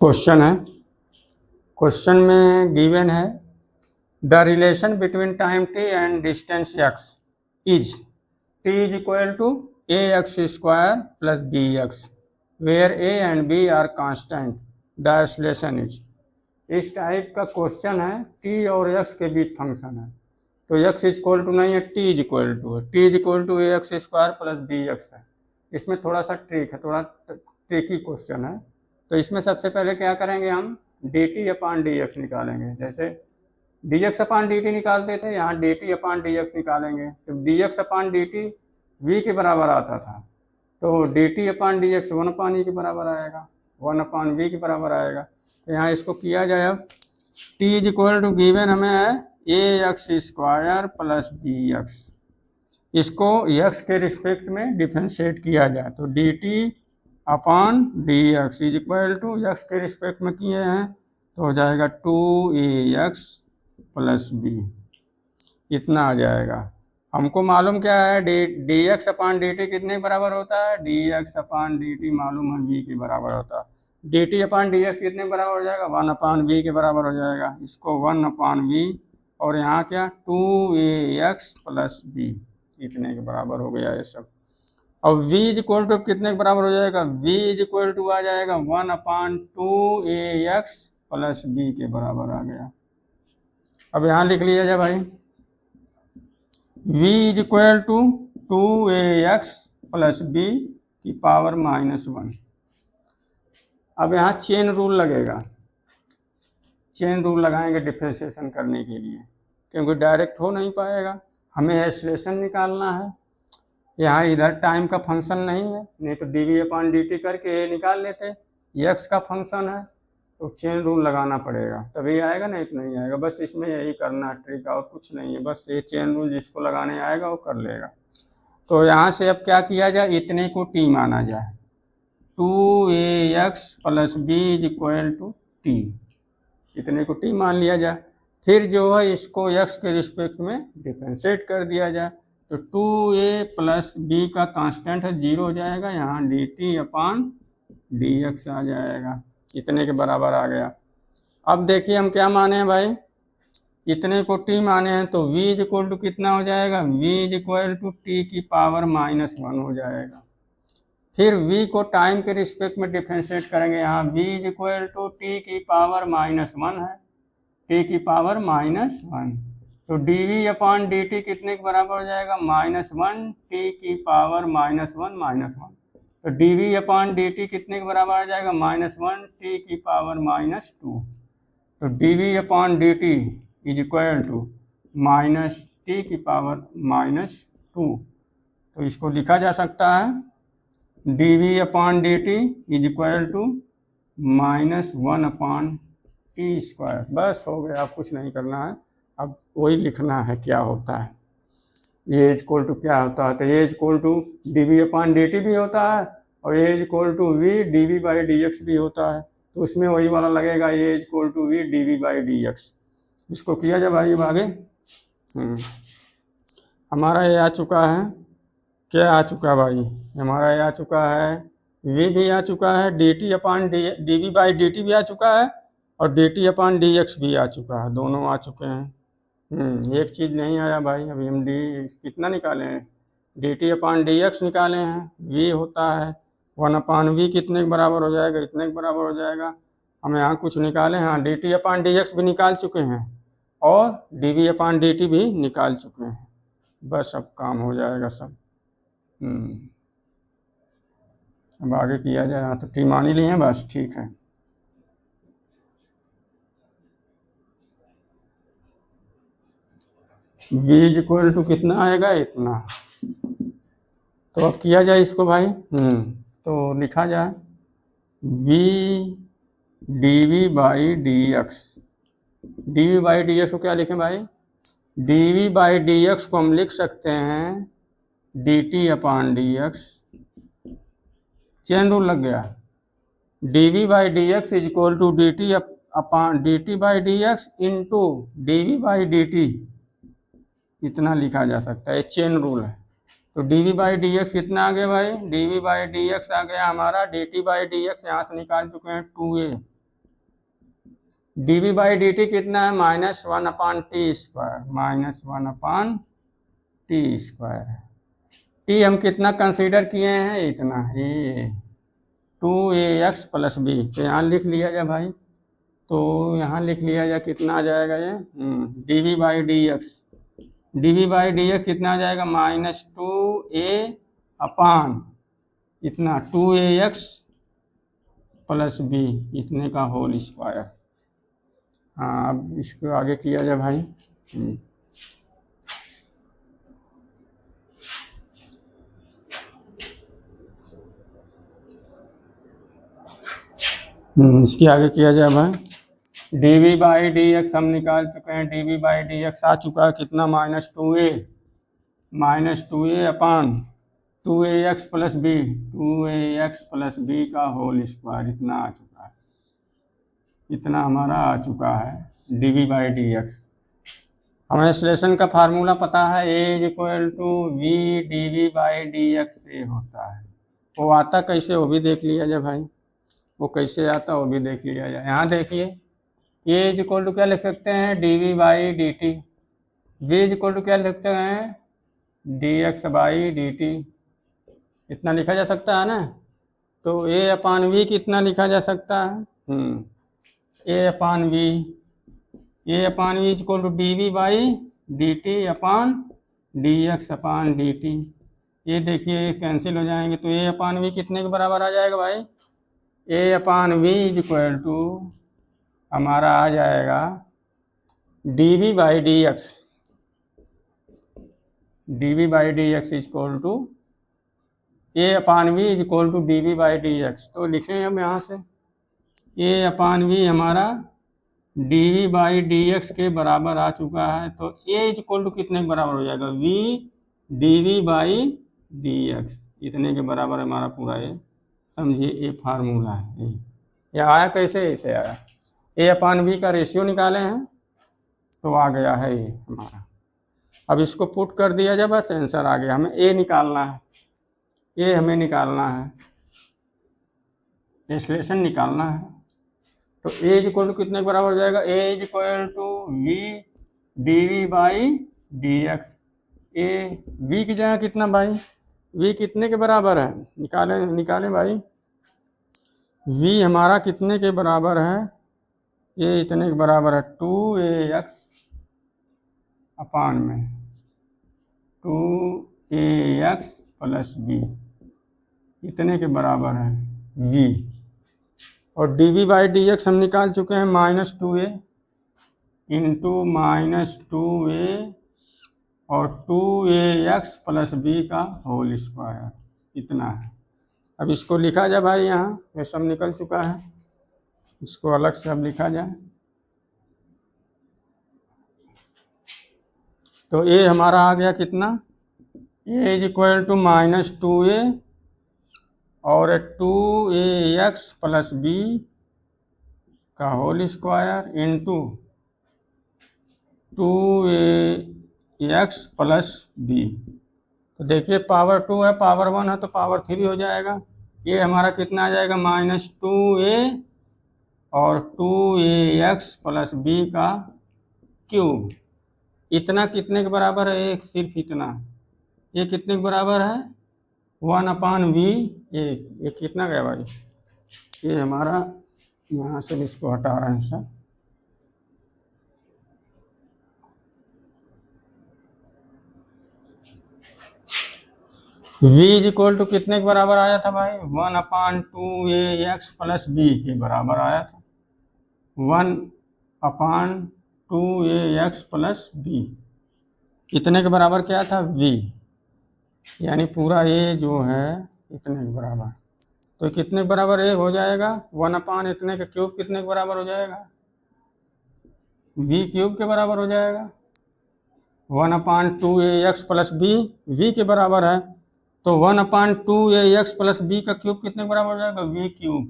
Question है। Question में given है the relation between time T and distance X is T is equal to A x square plus B X where A and B are constant the relation is. इस type का question है, T और X के बीच function है तो x is equal to नहीं है, टी इज इक्वल टू है, T is equal to A x square plus B X है। इसमें थोड़ा सा ट्रिक है, थोड़ा ट्रिकी क्वेश्चन है। तो इसमें सबसे पहले क्या करेंगे, हम D T upon D x निकालेंगे। जैसे D x upon D T निकालते थे, यहाँ D T upon D x निकालेंगे। तो D x upon D T V के बराबर आता था, तो d T upon D x one upon ई के बराबर आएगा, वन अपान वी के बराबर आएगा। तो यहाँ इसको किया जाए, अब t is equal to given हमें है a x square plus B x, इसको एक्स के रिस्पेक्ट में डिफरेंशिएट किया जाए तो d T upon D x is equal to x के रिस्पेक्ट में किए हैं तो हो जाएगा टू ए एक्स प्लस बी, इतना आ जाएगा। हमको मालूम क्या है, d x upon D t कितने के बराबर होता है, d x upon D T मालूम है वी के बराबर होता है। D T upon D x कितने के बराबर हो जाएगा, वन अपान वी के बराबर हो जाएगा, इसको वन अपान वी और यहाँ क्या टू ए एक्स प्लस बी, इतने के बराबर हो गया ये सब। अब v इज इक्वल टू कितने के बराबर हो जाएगा, v इज इक्वल टू आ जाएगा वन अपान टू ए एक्स प्लस बी के बराबर आ गया। अब यहाँ लिख लिया जाए भाई, v is equal to two A x plus B की पावर माइनस वन। अब यहाँ चेन रूल लगेगा, चेन रूल लगाएंगे डिफरेंशिएशन करने के लिए, क्योंकि डायरेक्ट हो नहीं पाएगा, हमें एक्सलेशन निकालना है। यहाँ इधर टाइम का फंक्शन नहीं है, नहीं तो D we upon D T करके ए निकाल लेते, एक्स का फंक्शन है तो चेन रूल लगाना पड़ेगा तभी आएगा, नहीं तो नहीं आएगा। बस इसमें यही करना है, ट्रिक और कुछ नहीं है, बस ये चेन रूल जिसको लगाने आएगा वो कर लेगा। तो यहाँ से अब क्या किया जाए, इतने को टी माना जाए, two A x plus B is equal to T, इतने को टी मान लिया जाए। फिर जो है इसको एक्स के रिस्पेक्ट में डिफरेंशिएट कर दिया जाए तो टू ए प्लस बी का कांस्टेंट है, जीरो हो जाएगा, यहाँ D T upon D x आ जाएगा, इतने के बराबर आ गया। अब देखिए हम क्या माने हैं भाई, इतने को टी माने हैं तो v इज इक्वल टू कितना हो जाएगा, v is equal to T की पावर माइनस वन हो जाएगा। फिर v को टाइम के रिस्पेक्ट में डिफरेंशिएट करेंगे, यहाँ v is equal to T की पावर माइनस वन है, टी की पावर माइनस वन, तो D we upon D t कितने के बराबर हो जाएगा, माइनस वन टी की power minus one minus one. तो D we upon D t कितने के बराबर आ जाएगा, माइनस वन टी की पावर माइनस टू। तो D we upon D T is equal to minus t की पावर माइनस टू। तो इसको लिखा जा सकता है D we upon D T is equal to minus one upon T square. बस हो गया, अब कुछ नहीं करना है, अब वही लिखना है क्या होता है, ए इज इक्वल टू क्या होता है, तो a is equal to d we upon D T भी होता है और a is equal to v d we by D x भी होता है, तो उसमें वही वाला लगेगा, a is equal to v d we by D x. इसको किया जाए भाई अब आगे। हमारा ये आ चुका है, क्या आ चुका भाई, हमारा ये आ चुका है, वी भी आ चुका है, D T upon D we by D T भी आ चुका है और D T upon D x भी आ चुका है, दोनों आ चुके हैं। एक चीज़ नहीं आया भाई, अभी हम डी कितना निकाले हैं, D T upon D x निकाले हैं, वी होता है वन अपान वी कितने के बराबर हो जाएगा, इतने के बराबर हो जाएगा। हम यहाँ कुछ निकाले, हाँ D T upon D x भी निकाल चुके हैं और D we upon D T भी निकाल चुके हैं, बस अब काम हो जाएगा सब। अब आगे किया जाए, हाँ तो टी मान ही लिए हैं, बस ठीक है। v इज इक्वल टू कितना आएगा, इतना। तो अब किया जाए इसको भाई, तो लिखा जाए v D we by D X, D we by D X को क्या लिखें भाई, D we by D X को हम लिख सकते हैं D T upon D X, chain rule लग गया, D we by D x is equal to D T upon D T by D X into D we by D T, इतना लिखा जा सकता है, चेन रूल है। तो D we by D x कितना आ गया भाई, D we by D x आ गया हमारा, d T by D x यहाँ से निकाल चुके हैं टू ए, dv/dt कितना है -1/t², -1/t²। t हम कितना कंसीडर किए हैं, इतना ही 2ax + b। तो यहाँ लिख लिया जाए भाई, तो यहाँ लिख लिया जाए कितना आ जाएगा ये dv/dx कितना आ जाएगा -2a अपान इतना 2ax + b इतने का होल स्क्वायर। हाँ, अब इसको आगे किया जाए भाई। इसके आगे किया जाए भाई। dv/dx हम निकाल चुके हैं, dv/dx आ चुका है कितना -2a अपान 2ax + b, 2ax + b का होल स्क्वायर इतना आ चुका है, इतना हमारा आ चुका है dv/dx। हमें एक्सलेशन का फार्मूला पता है, a = v dv/dx से होता है। वो आता कैसे वो भी देख लिया जाए भाई, वो कैसे आता वो भी देख लिया जाए। यहाँ देखिए a = क्या लिख सकते हैं dv/dt, v = क्या लिखते हैं dx/dt, इतना लिखा जा सकता है ना। तो a/v कितना लिखा जा सकता है a/v = dv/dt अपान dx/dt। ये देखिए कैंसिल हो जाएंगे, तो a/v कितने के बराबर आ जाएगा भाई, a/v = हमारा आ जाएगा dv/dx = a/v = dv/dx। तो लिखें हम यहाँ से a/v हमारा dv/dx के बराबर आ चुका है। तो a = कितने के बराबर हो जाएगा v dv/dx इतने के बराबर हमारा पूरा ये समझिए ये फार्मूला है। ये आया कैसे, ऐसे आया, a/v का रेशियो निकाले हैं तो आ गया है ये हमारा। अब इसको पुट कर दिया जाए, बस आंसर आ गया। हमें a निकालना है, ये हमें निकालना है, एक्सलेशन निकालना है। तो a = कितने के बराबर हो जाएगा, a = v dv/dx। a v की जगह कितना भाई, v कितने के बराबर है, निकालें भाई। v हमारा कितने के बराबर है, ये इतने के बराबर है 2ax अपान में 2ax + b इतने के बराबर है v। और dv/dx हम निकाल चुके हैं -2a × -2a और 2ax + b का होल स्क्वायर इतना है। अब इसको लिखा जाए भाई, यहाँ ये सब निकल चुका है, इसको अलग से अब लिखा जाए। तो a हमारा आ गया कितना, a = -2a और 2ax + b का whole square into 2ax + b। तो देखिए पावर 2 है, पावर 1 है, तो पावर 3 हो जाएगा। ये हमारा कितना आ जाएगा -2a और 2ax + b का क्यूब। इतना कितने के बराबर है, एक सिर्फ इतना, ये कितने के बराबर है 1/v। ये कितना गया भाई, ये हमारा यहाँ से इसको हटा रहे हैं सब। v = कितने के बराबर आया था भाई 1/2ax + b के बराबर आया था, 1/2ax + b कितने के बराबर क्या था v, यानी पूरा ये जो है इतने के बराबर। तो कितने के बराबर ये हो जाएगा 1/, इतने का क्यूब कितने के बराबर हो जाएगा, v³ के बराबर हो जाएगा। 1/2ax + b v के बराबर है, तो 1/2ax + b का क्यूब कितने के बराबर हो जाएगा v³।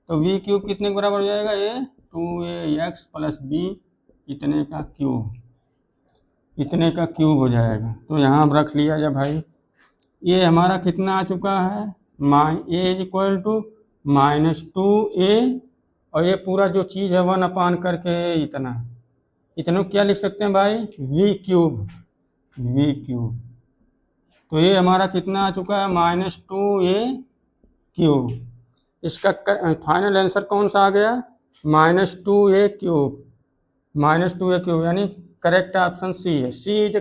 तो v³ कितने के बराबर हो जाएगा, ये 2ax + b इतने का क्यूब हो जाएगा। तो यहाँ रख लिया जाए भाई, ये हमारा कितना आ चुका है a = -2a और ये पूरा जो चीज़ है 1 करके इतना, इतना क्या लिख सकते हैं भाई, वी क्यूब। तो ये हमारा कितना आ चुका है, -2a³ इसका फाइनल आंसर कौन सा आ गया, -2a³। यानी करेक्ट ऑप्शन सी है, सी इज